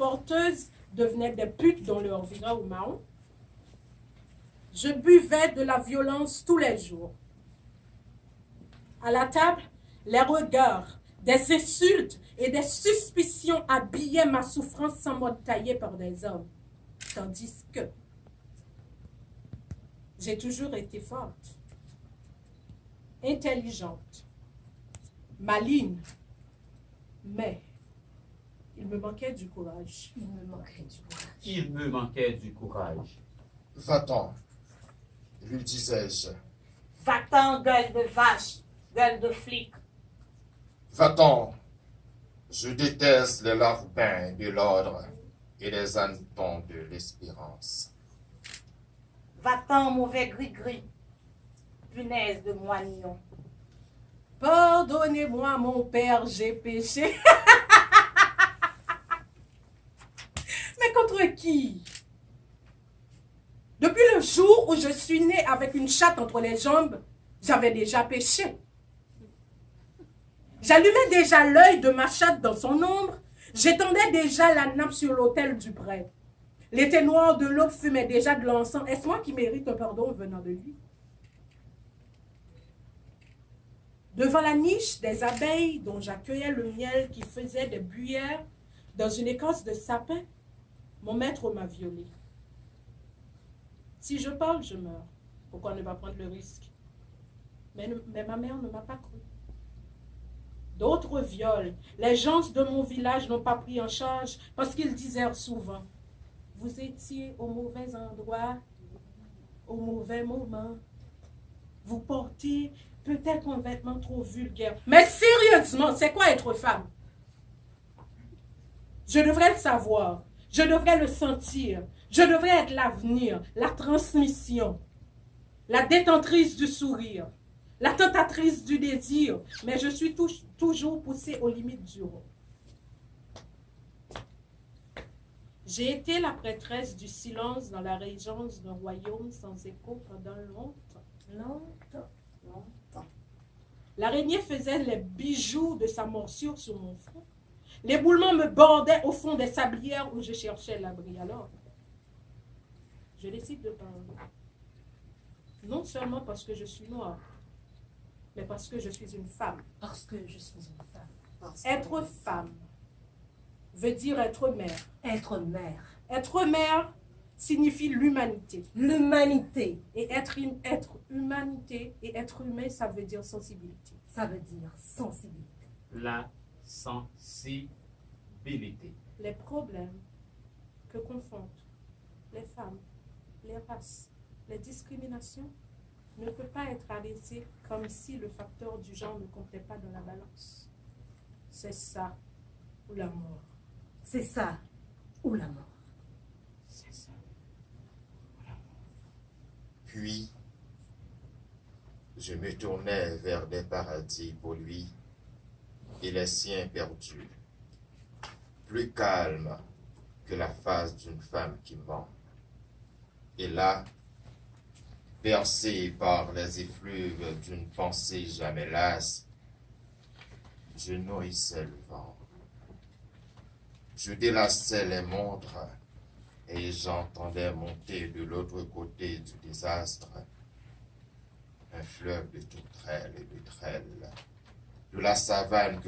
porteuses devenaient des putes dans leur vira au Mahon. Je buvais de la violence tous les jours. À la table, les regards, des insultes et des suspicions habillaient ma souffrance sans mode taillée par des hommes. Tandis que j'ai toujours été forte, intelligente, maligne, mais il me manquait du courage. Il me manquait du courage. Il me manquait du courage. Va-t'en, lui disais-je. Va-t'en, gueule de vache, gueule de flic. Va-t'en, je déteste les larbins de l'ordre et les hannetons de l'espérance. Va-t'en, mauvais gris-gris, punaise de moignon. Pardonnez-moi, mon père, j'ai péché. Mais contre qui? Depuis le jour où je suis née avec une chatte entre les jambes, j'avais déjà péché. J'allumais déjà l'œil de ma chatte dans son ombre. J'étendais déjà la nappe sur l'autel du prêtre. L'été noir de l'aube fumait déjà de l'encens. Est-ce moi qui mérite un pardon venant de lui? Devant la niche des abeilles dont j'accueillais le miel qui faisait des bruyères dans une écorce de sapin, mon maître m'a violée. Si je parle, je meurs. Pourquoi ne pas prendre le risque? Mais ma mère ne m'a pas cru. D'autres viols, les gens de mon village n'ont pas pris en charge parce qu'ils disaient souvent: vous étiez au mauvais endroit, au mauvais moment. Vous portez peut-être un vêtement trop vulgaire. Mais sérieusement, c'est quoi être femme? Je devrais le savoir. Je devrais le sentir. Je devrais être l'avenir, la transmission, la détentrice du sourire, la tentatrice du désir. Mais je suis toujours poussée aux limites du rôle. J'ai été la prêtresse du silence dans la régence d'un royaume sans écho pendant longtemps. Longtemps. L'araignée faisait les bijoux de sa morsure sur mon front. L'éboulement me bordait au fond des sablières où je cherchais l'abri. Alors, je décide de parler. Non seulement parce que je suis noire, mais parce que je suis une femme. Parce que je suis une femme. Être femme veut dire être mère. Être mère. Être mère signifie l'humanité. L'humanité. Et être humanité et être humain, ça veut dire sensibilité. Ça veut dire sensibilité. La sensibilité. Les problèmes que confondent les femmes, les races, les discriminations ne peuvent pas être abaissés comme si le facteur du genre ne comptait pas dans la balance. C'est ça ou la mort. C'est ça ou la mort. C'est ça. Puis, je me tournai vers des paradis pour lui et les siens perdus, plus calmes que la face d'une femme qui ment. Et là, bercé par les effluves d'une pensée jamais lasse, je nourrissais le vent. Je délaçais les montres et j'entendais monter de l'autre côté du désastre un fleuve de tourterelles et de trelles, de la savane que